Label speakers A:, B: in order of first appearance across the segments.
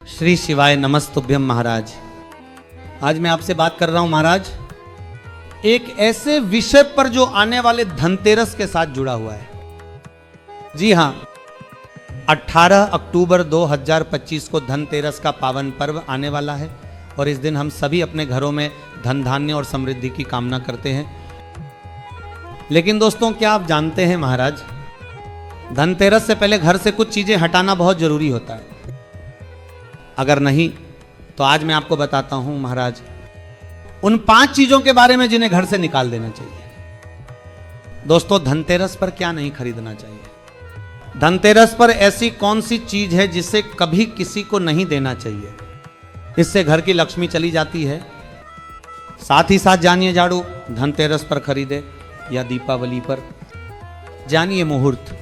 A: श्री शिवाय नमस्तुभ्यम महाराज। आज मैं आपसे बात कर रहा हूं महाराज एक ऐसे विषय पर जो आने वाले धनतेरस के साथ जुड़ा हुआ है। जी हां, 18 अक्टूबर 2025 को धनतेरस का पावन पर्व आने वाला है और इस दिन हम सभी अपने घरों में धन धान्य और समृद्धि की कामना करते हैं। लेकिन दोस्तों, क्या आप जानते हैं महाराज, धनतेरस से पहले घर से कुछ चीजें हटाना बहुत जरूरी होता है। अगर नहीं तो आज मैं आपको बताता हूं महाराज उन 5 चीजों के बारे में जिन्हें घर से निकाल देना चाहिए। दोस्तों, धनतेरस पर क्या नहीं खरीदना चाहिए? धनतेरस पर ऐसी कौन सी चीज है जिसे कभी किसी को नहीं देना चाहिए? इससे घर की लक्ष्मी चली जाती है। साथ ही साथ जानिए झाड़ू धनतेरस पर खरीदे या दीपावली पर। जानिए मुहूर्त।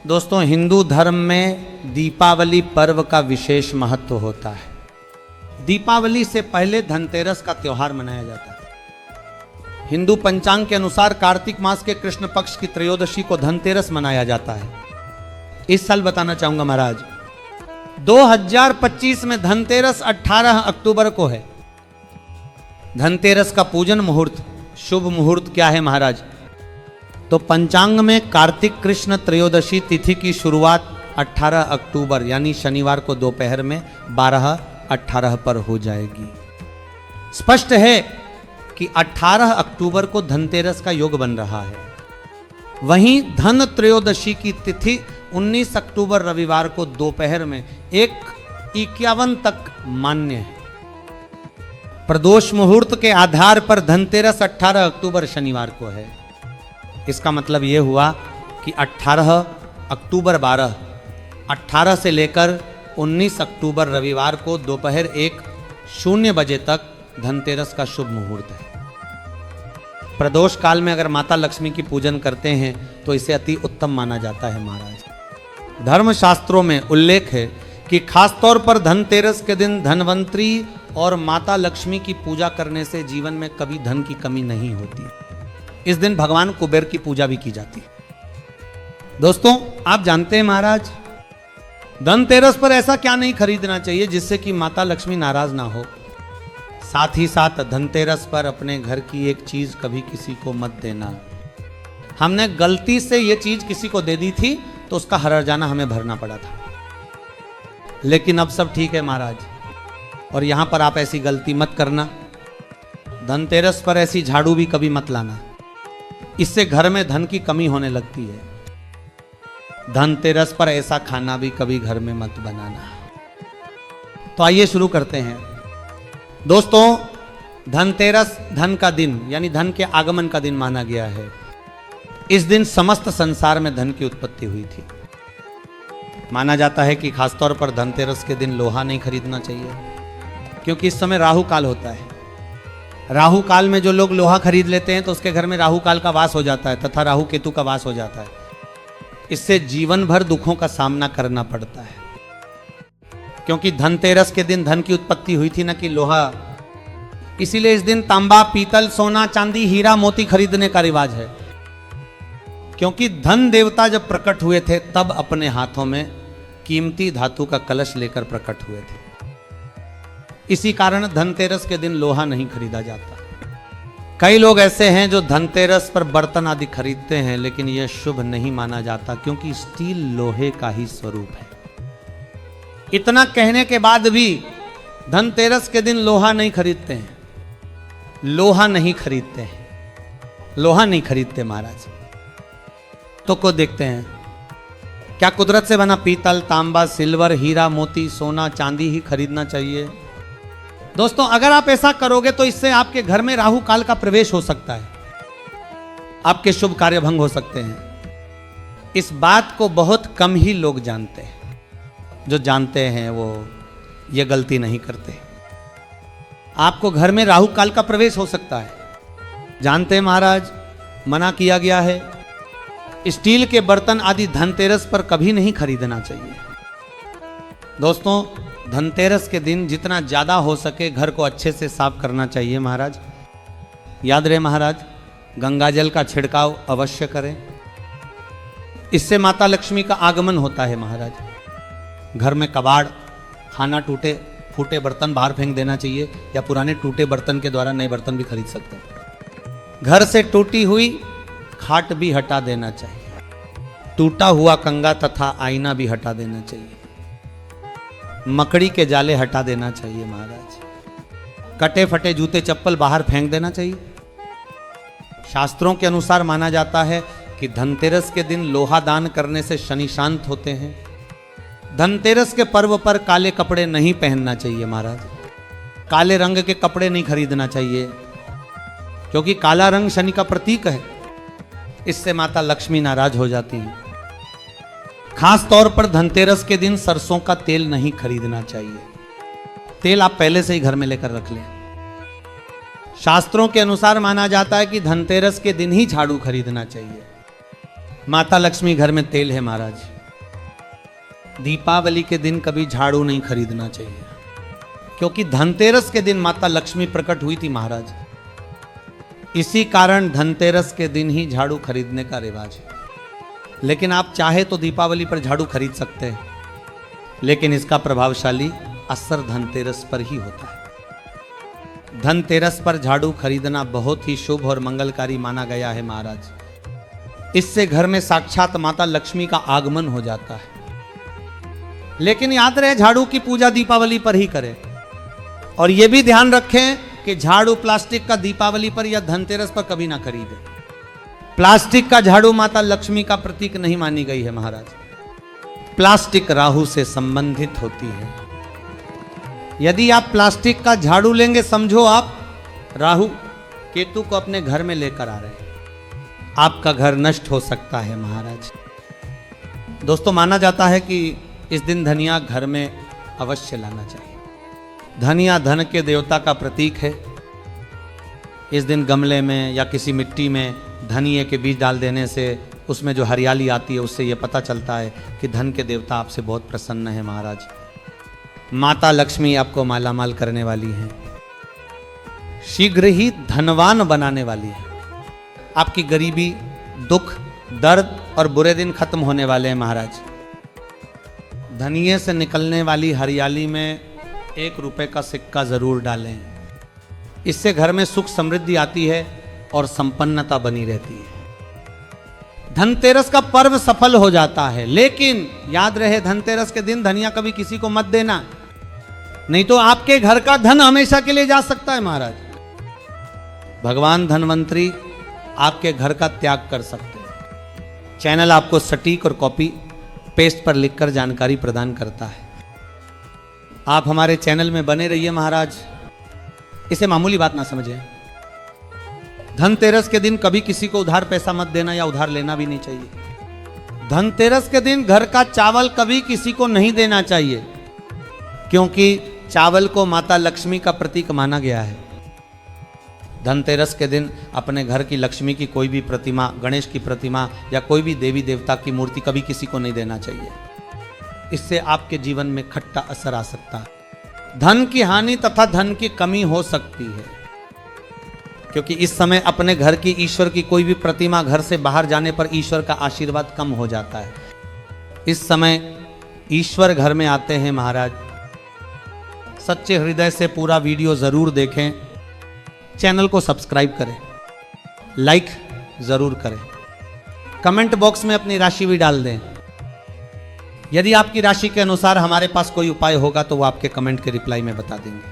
A: दोस्तों, हिंदू धर्म में दीपावली पर्व का विशेष महत्व होता है। दीपावली से पहले धनतेरस का त्योहार मनाया जाता है। हिंदू पंचांग के अनुसार कार्तिक मास के कृष्ण पक्ष की त्रयोदशी को धनतेरस मनाया जाता है। इस साल बताना चाहूंगा महाराज, 2025 में धनतेरस 18 अक्टूबर को है। धनतेरस का पूजन मुहूर्त, शुभ मुहूर्त क्या है महाराज? तो पंचांग में कार्तिक कृष्ण त्रयोदशी तिथि की शुरुआत 18 अक्टूबर यानी शनिवार को दोपहर में 12:18 पर हो जाएगी। स्पष्ट है कि 18 अक्टूबर को धनतेरस का योग बन रहा है। वहीं धन त्रयोदशी की तिथि 19 अक्टूबर रविवार को दोपहर में 1:51 तक मान्य है। प्रदोष मुहूर्त के आधार पर धनतेरस 18 अक्टूबर शनिवार को है। इसका मतलब यह हुआ कि 18 अक्टूबर 18 से लेकर 19 अक्टूबर रविवार को दोपहर 1:00 बजे तक धनतेरस का शुभ मुहूर्त है। प्रदोष काल में अगर माता लक्ष्मी की पूजन करते हैं तो इसे अति उत्तम माना जाता है महाराज। धर्मशास्त्रों में उल्लेख है कि खासतौर पर धनतेरस के दिन धनवंतरी और माता लक्ष्मी की पूजा करने से जीवन में कभी धन की कमी नहीं होती। इस दिन भगवान कुबेर की पूजा भी की जाती है। दोस्तों, आप जानते हैं महाराज, धनतेरस पर ऐसा क्या नहीं खरीदना चाहिए जिससे कि माता लक्ष्मी नाराज ना हो। साथ ही साथ धनतेरस पर अपने घर की एक चीज कभी किसी को मत देना। हमने गलती से ये चीज किसी को दे दी थी तो उसका हर्जाना हमें भरना पड़ा था। लेकिन अब सब ठीक है महाराज, और यहां पर आप ऐसी गलती मत करना। धनतेरस पर ऐसी झाड़ू भी कभी मत लाना, इससे घर में धन की कमी होने लगती है। धनतेरस पर ऐसा खाना भी कभी घर में मत बनाना। तो आइए शुरू करते हैं। दोस्तों, धनतेरस धन का दिन यानी धन के आगमन का दिन माना गया है। इस दिन समस्त संसार में धन की उत्पत्ति हुई थी। माना जाता है कि खासतौर पर धनतेरस के दिन लोहा नहीं खरीदना चाहिए, क्योंकि इस समय राहु काल होता है। राहु काल में जो लोग लोहा खरीद लेते हैं तो उसके घर में राहु काल का वास हो जाता है तथा राहु केतु का वास हो जाता है। इससे जीवन भर दुखों का सामना करना पड़ता है, क्योंकि धनतेरस के दिन धन की उत्पत्ति हुई थी, न कि लोहा। इसीलिए इस दिन तांबा, पीतल, सोना, चांदी, हीरा, मोती खरीदने का रिवाज है। क्योंकि धन देवता जब प्रकट हुए थे तब अपने हाथों में कीमती धातु का कलश लेकर प्रकट हुए थे। इसी कारण धनतेरस के दिन लोहा नहीं खरीदा जाता। कई लोग ऐसे हैं जो धनतेरस पर बर्तन आदि खरीदते हैं, लेकिन यह शुभ नहीं माना जाता, क्योंकि स्टील लोहे का ही स्वरूप है। इतना कहने के बाद भी धनतेरस के दिन लोहा नहीं खरीदते हैं। लोहा नहीं खरीदते हैं, लोहा नहीं खरीदते महाराज। तो को देखते हैं, क्या कुदरत से बना पीतल, तांबा, सिल्वर, हीरा, मोती, सोना, चांदी ही खरीदना चाहिए? दोस्तों, अगर आप ऐसा करोगे तो इससे आपके घर में राहु काल का प्रवेश हो सकता है, आपके शुभ कार्य भंग हो सकते हैं। इस बात को बहुत कम ही लोग जानते हैं। जो जानते हैं वो ये गलती नहीं करते। आपको घर में राहु काल का प्रवेश हो सकता है, जानते हैं महाराज, मना किया गया है। स्टील के बर्तन आदि धनतेरस पर कभी नहीं खरीदना चाहिए। दोस्तों, धनतेरस के दिन जितना ज्यादा हो सके घर को अच्छे से साफ करना चाहिए महाराज। याद रहे महाराज, गंगाजल का छिड़काव अवश्य करें। इससे माता लक्ष्मी का आगमन होता है महाराज। घर में कबाड़ खाना टूटे फूटे बर्तन बाहर फेंक देना चाहिए, या पुराने टूटे बर्तन के द्वारा नए बर्तन भी खरीद सकते हैं। घर से टूटी हुई खाट भी हटा देना चाहिए। टूटा हुआ कंगा तथा आईना भी हटा देना चाहिए। मकड़ी के जाले हटा देना चाहिए महाराज। कटे फटे जूते चप्पल बाहर फेंक देना चाहिए। शास्त्रों के अनुसार माना जाता है कि धनतेरस के दिन लोहा दान करने से शनि शांत होते हैं। धनतेरस के पर्व पर काले कपड़े नहीं पहनना चाहिए महाराज। काले रंग के कपड़े नहीं खरीदना चाहिए, क्योंकि काला रंग शनि का प्रतीक है। इससे माता लक्ष्मी नाराज हो जाती हैं। खास तौर पर धनतेरस के दिन सरसों का तेल नहीं खरीदना चाहिए। तेल आप पहले से ही घर में लेकर रख लें। शास्त्रों के अनुसार माना जाता है कि धनतेरस के दिन ही झाड़ू खरीदना चाहिए। माता लक्ष्मी घर में तेल है महाराज। दीपावली के दिन कभी झाड़ू नहीं खरीदना चाहिए, क्योंकि धनतेरस के दिन माता लक्ष्मी प्रकट हुई थी महाराज। इसी कारण धनतेरस के दिन ही झाड़ू खरीदने का रिवाज है। लेकिन आप चाहे तो दीपावली पर झाड़ू खरीद सकते हैं, लेकिन इसका प्रभावशाली असर धनतेरस पर ही होता है। धनतेरस पर झाड़ू खरीदना बहुत ही शुभ और मंगलकारी माना गया है महाराज। इससे घर में साक्षात माता लक्ष्मी का आगमन हो जाता है। लेकिन याद रहे, झाड़ू की पूजा दीपावली पर ही करें। और यह भी ध्यान रखें कि झाड़ू प्लास्टिक का दीपावली पर या धनतेरस पर कभी ना खरीदें। प्लास्टिक का झाड़ू माता लक्ष्मी का प्रतीक नहीं मानी गई है महाराज। प्लास्टिक राहु से संबंधित होती है। यदि आप प्लास्टिक का झाड़ू लेंगे, समझो आप राहु केतु को अपने घर में लेकर आ रहे हैं। आपका घर नष्ट हो सकता है महाराज। दोस्तों, माना जाता है कि इस दिन धनिया घर में अवश्य लाना चाहिए। धनिया धन के देवता का प्रतीक है। इस दिन गमले में या किसी मिट्टी में धनिये के बीज डाल देने से उसमें जो हरियाली आती है, उससे यह पता चलता है कि धन के देवता आपसे बहुत प्रसन्न है महाराज। माता लक्ष्मी आपको मालामाल करने वाली हैं। शीघ्र ही धनवान बनाने वाली है। आपकी गरीबी, दुख, दर्द और बुरे दिन खत्म होने वाले हैं महाराज। धनिये से निकलने वाली हरियाली में 1 रुपए का सिक्का जरूर डालें। इससे घर में सुख समृद्धि आती है और संपन्नता बनी रहती है। धनतेरस का पर्व सफल हो जाता है। लेकिन याद रहे, धनतेरस के दिन धनिया कभी किसी को मत देना, नहीं तो आपके घर का धन हमेशा के लिए जा सकता है महाराज। भगवान धनवंतरी आपके घर का त्याग कर सकते हैं। चैनल आपको सटीक और कॉपी पेस्ट पर लिखकर जानकारी प्रदान करता है। आप हमारे चैनल में बने रहिए महाराज। इसे मामूली बात ना समझें। धनतेरस के दिन कभी किसी को उधार पैसा मत देना, या उधार लेना भी नहीं चाहिए। धनतेरस के दिन घर का चावल कभी किसी को नहीं देना चाहिए, क्योंकि चावल को माता लक्ष्मी का प्रतीक माना गया है। धनतेरस के दिन अपने घर की लक्ष्मी की कोई भी प्रतिमा, गणेश की प्रतिमा या कोई भी देवी देवता की मूर्ति कभी किसी को नहीं देना चाहिए। इससे आपके जीवन में खट्टा असर आ सकता है। धन की हानि तथा धन की कमी हो सकती है, क्योंकि इस समय अपने घर की ईश्वर की कोई भी प्रतिमा घर से बाहर जाने पर ईश्वर का आशीर्वाद कम हो जाता है। इस समय ईश्वर घर में आते हैं महाराज। सच्चे हृदय से पूरा वीडियो जरूर देखें। चैनल को सब्सक्राइब करें, लाइक जरूर करें, कमेंट बॉक्स में अपनी राशि भी डाल दें। यदि आपकी राशि के अनुसार हमारे पास कोई उपाय होगा तो वो आपके कमेंट के रिप्लाई में बता देंगे।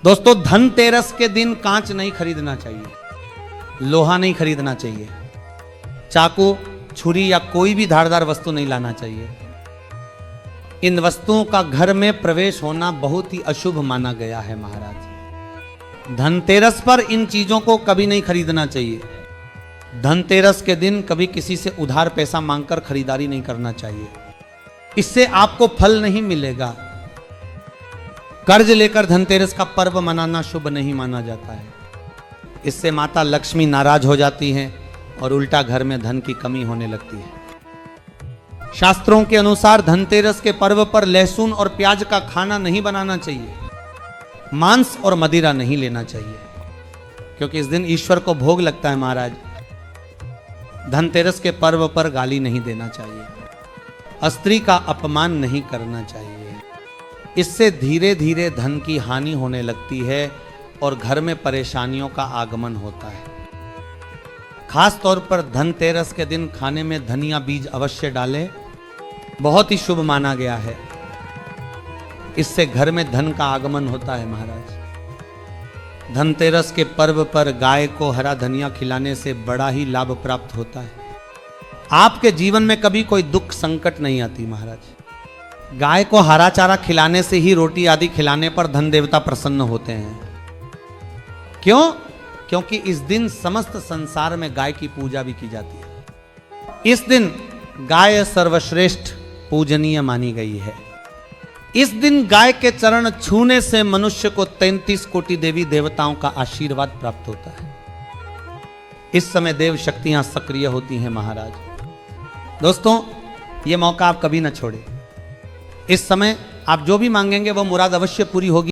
A: दोस्तों, धनतेरस के दिन कांच नहीं खरीदना चाहिए, लोहा नहीं खरीदना चाहिए, चाकू, छुरी या कोई भी धारदार वस्तु नहीं लाना चाहिए। इन वस्तुओं का घर में प्रवेश होना बहुत ही अशुभ माना गया है महाराज। धनतेरस पर इन चीजों को कभी नहीं खरीदना चाहिए। धनतेरस के दिन कभी किसी से उधार पैसा मांगकर खरीदारी नहीं करना चाहिए, इससे आपको फल नहीं मिलेगा। कर्ज लेकर धनतेरस का पर्व मनाना शुभ नहीं माना जाता है। इससे माता लक्ष्मी नाराज हो जाती हैं और उल्टा घर में धन की कमी होने लगती है। शास्त्रों के अनुसार धनतेरस के पर्व पर लहसुन और प्याज का खाना नहीं बनाना चाहिए। मांस और मदिरा नहीं लेना चाहिए, क्योंकि इस दिन ईश्वर को भोग लगता है महाराज। धनतेरस के पर्व पर गाली नहीं देना चाहिए। स्त्री का अपमान नहीं करना चाहिए। इससे धीरे धीरे धन की हानि होने लगती है और घर में परेशानियों का आगमन होता है। खास तौर पर धनतेरस के दिन खाने में धनिया बीज अवश्य डालें, बहुत ही शुभ माना गया है। इससे घर में धन का आगमन होता है। महाराज, धनतेरस के पर्व पर गाय को हरा धनिया खिलाने से बड़ा ही लाभ प्राप्त होता है। आपके जीवन में कभी कोई दुख संकट नहीं आती। महाराज, गाय को हरा चारा खिलाने से ही, रोटी आदि खिलाने पर धन देवता प्रसन्न होते हैं। क्यों? क्योंकि इस दिन समस्त संसार में गाय की पूजा भी की जाती है। इस दिन गाय सर्वश्रेष्ठ पूजनीय मानी गई है। इस दिन गाय के चरण छूने से मनुष्य को 33 कोटि देवी देवताओं का आशीर्वाद प्राप्त होता है। इस समय देव शक्तियां सक्रिय होती हैं। महाराज, दोस्तों, ये मौका आप कभी ना छोड़े। इस समय आप जो भी मांगेंगे वो मुराद अवश्य पूरी होगी।